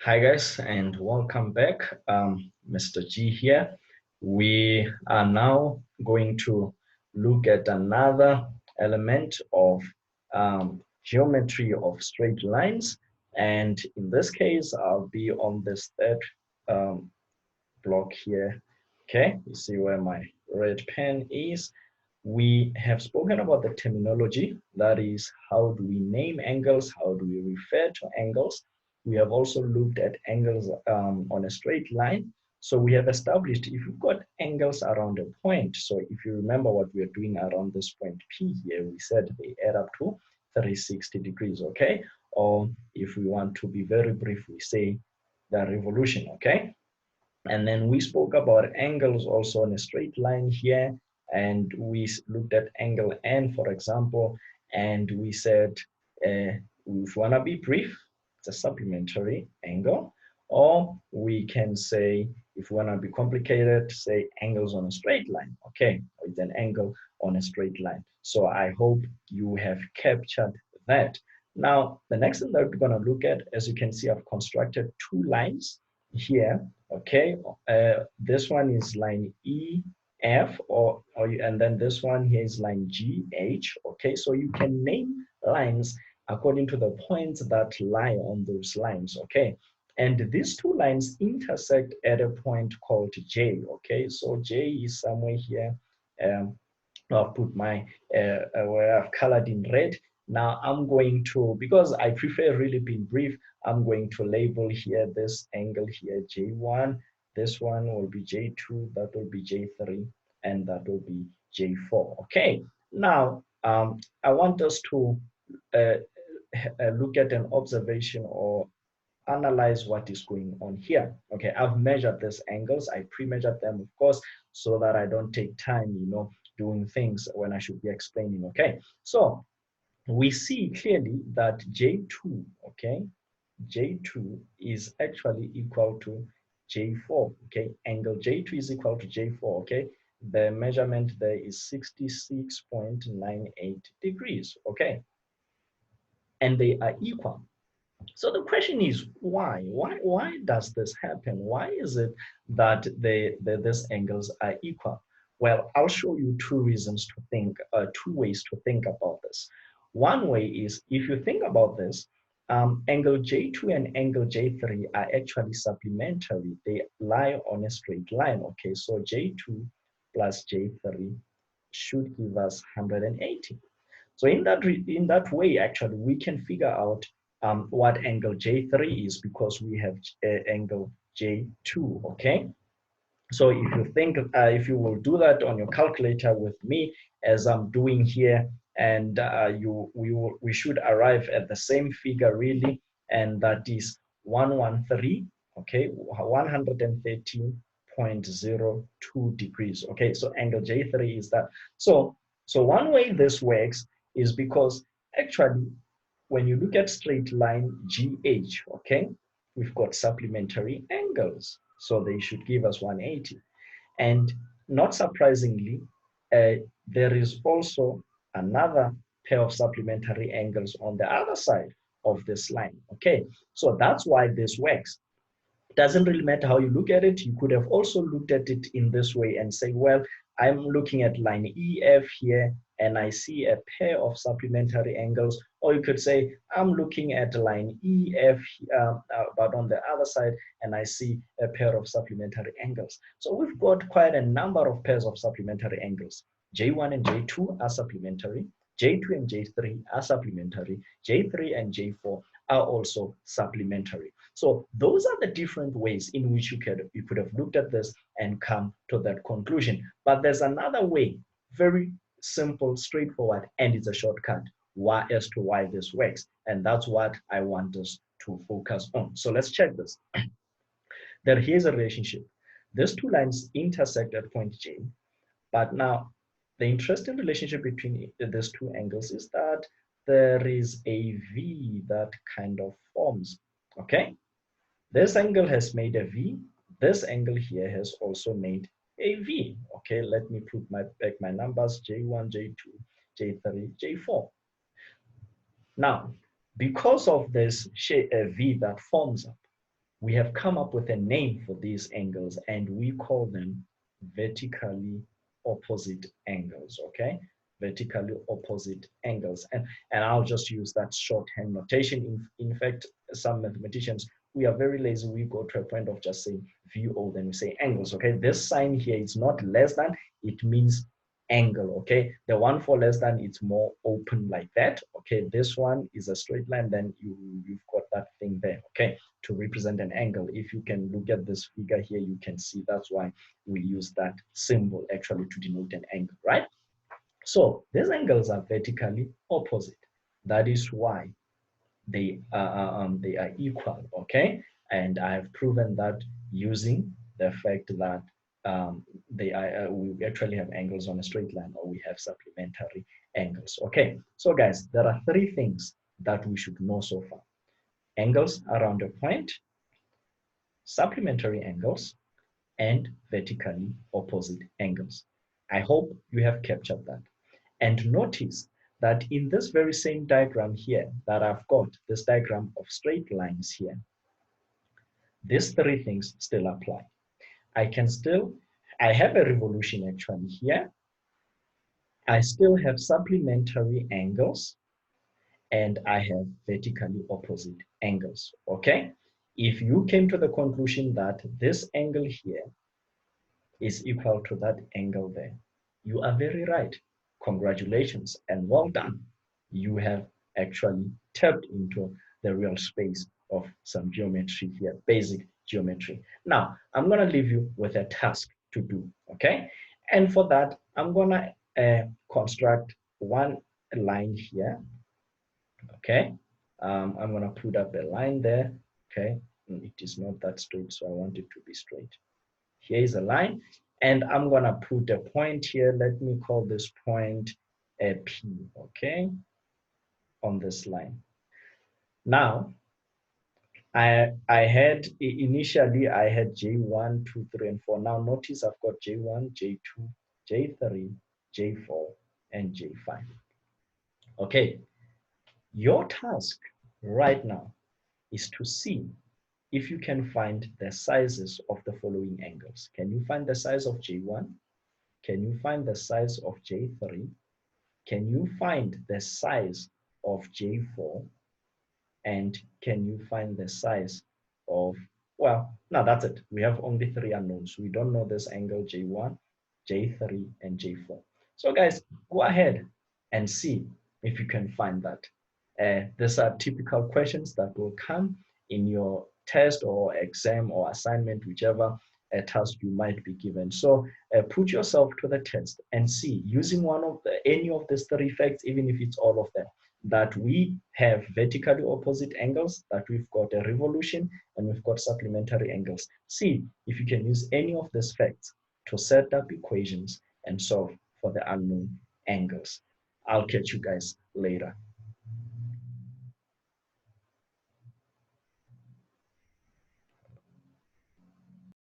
Hi guys, and welcome back. Mr. G here. We are now going to look at another element of geometry of straight lines. And in this case, I'll be on this third um, block here. Okay, you see where my red pen is. We have spoken about the terminology, that is, how do we name angles, how do we refer to angles. We have also looked at angles on a straight line. So we have established if you've got angles around a point, so if you remember what we are doing around this point P here, we said they add up to 360 degrees, okay? Or if we want to be very brief, we say the revolution, okay? And then we spoke about angles also on a straight line here. And we looked at angle N, for example, and we said, if we want to be brief, it's a supplementary angle. Or we can say, if we want to be complicated, say angles on a straight line. Okay, it's an angle on a straight line. So I hope you have captured that. Now, the next thing that we're going to look at, as you can see, I've constructed two lines here. Okay, this one is line EF, and then this one here is line GH. Okay, so you can name lines according to the points that lie on those lines. Okay, and these two lines intersect at a point called J. Okay, so J is somewhere here. I'll put my where I've colored in red. Now I'm going to, because I prefer really being brief, I'm going to label here this angle here J1. This one will be J2, that will be J3, and that will be J4. Okay. Now I want us to uh, look at an observation or analyze what is going on here. Okay, I've measured these angles. I pre-measured them, of course, so that I don't take time, doing things when I should be explaining. Okay, so we see clearly that J2, okay, J2 is actually equal to J4, okay, angle J2 is equal to J4, okay, the measurement there is 66.98 degrees, okay, and they are equal. So the question is why? Why does this happen? Why is it that these angles are equal? Well, I'll show you two reasons to think, two ways to think about this. One way is, if you think about this, angle J2 and angle J3 are actually supplementary. They lie on a straight line. Okay, so J2 plus J3 should give us 180. So in that way, actually, we can figure out what angle J3 is, because we have angle J2, okay? So if you think, if you will do that on your calculator with me, as I'm doing here, and we should arrive at the same figure really, and that is 113, okay, 113.02 degrees, okay? So angle J3 is that. So one way this works is because actually, when you look at straight line GH, okay, we've got supplementary angles. So they should give us 180. And not surprisingly, there is also another pair of supplementary angles on the other side of this line. Okay, so that's why this works. It doesn't really matter how you look at it. You could have also looked at it in this way and say, well, I'm looking at line EF here, and I see a pair of supplementary angles. Or you could say, I'm looking at line EF, but on the other side, and I see a pair of supplementary angles. So we've got quite a number of pairs of supplementary angles. J1 and J2 are supplementary. J2 and J3 are supplementary. J3 and J4 are also supplementary. So those are the different ways in which you could have looked at this and come to that conclusion. But there's another way, very simple, straightforward, and it's a shortcut as to why this works. And that's what I want us to focus on. So let's check this. There is a relationship. These two lines intersect at point J, but now the interesting relationship between these two angles is that there is a V that kind of forms, okay? This angle has made a V. This angle here has also made a V. Okay, let me put back my numbers, J1, J2, J3, J4. Now, because of this V that forms up, we have come up with a name for these angles, and we call them vertically opposite angles, okay? Vertically opposite angles. And I'll just use that shorthand notation. In fact, some mathematicians, we are very lazy. We go to a point of just saying VO, then we say angles, okay? This sign here is not less than, it means angle, okay? The one for less than, it's more open like that, okay? This one is a straight line, then you've got that thing there, okay, to represent an angle. If you can look at this figure here, you can see that's why we use that symbol actually to denote an angle, right? So these angles are vertically opposite. That is why they are equal, okay? And I have proven that using the fact that we actually have angles on a straight line, or we have supplementary angles, okay? So guys, there are three things that we should know so far: angles around a point, supplementary angles, and vertically opposite angles. I hope you have captured that. And notice that in this very same diagram here, that I've got this diagram of straight lines here, these three things still apply. I have a revolution actually here. I still have supplementary angles, and I have vertically opposite angles, okay? If you came to the conclusion that this angle here is equal to that angle there, you are very right. Congratulations and well done. You have actually tapped into the real space of some geometry here, basic geometry. Now, I'm going to leave you with a task to do, okay? And for that, I'm going to construct one line here, okay? I'm going to put up a line there, okay? It is not that straight, so I want it to be straight. Here is a line, and I'm going to put a point here. Let me call this point a P, okay, on this line. Now, I had, initially I had J1, 2, 3, and 4. Now notice I've got J1, J2, J3, J4, and J5. Okay, your task right now is to see if you can find the sizes of the following angles. Can you find the size of J1? Can you find the size of J3? Can you find the size of J4? And can you find the size of, well, no, that's it. We have only three unknowns. We don't know this angle J1, J3, and J4. So guys, go ahead and see if you can find that. These are typical questions that will come in your test or exam or assignment, whichever task you might be given. So put yourself to the test and see, using any of these three facts, even if it's all of them, that we have vertically opposite angles, that we've got a revolution, and we've got supplementary angles. See if you can use any of these facts to set up equations and solve for the unknown angles. I'll catch you guys later.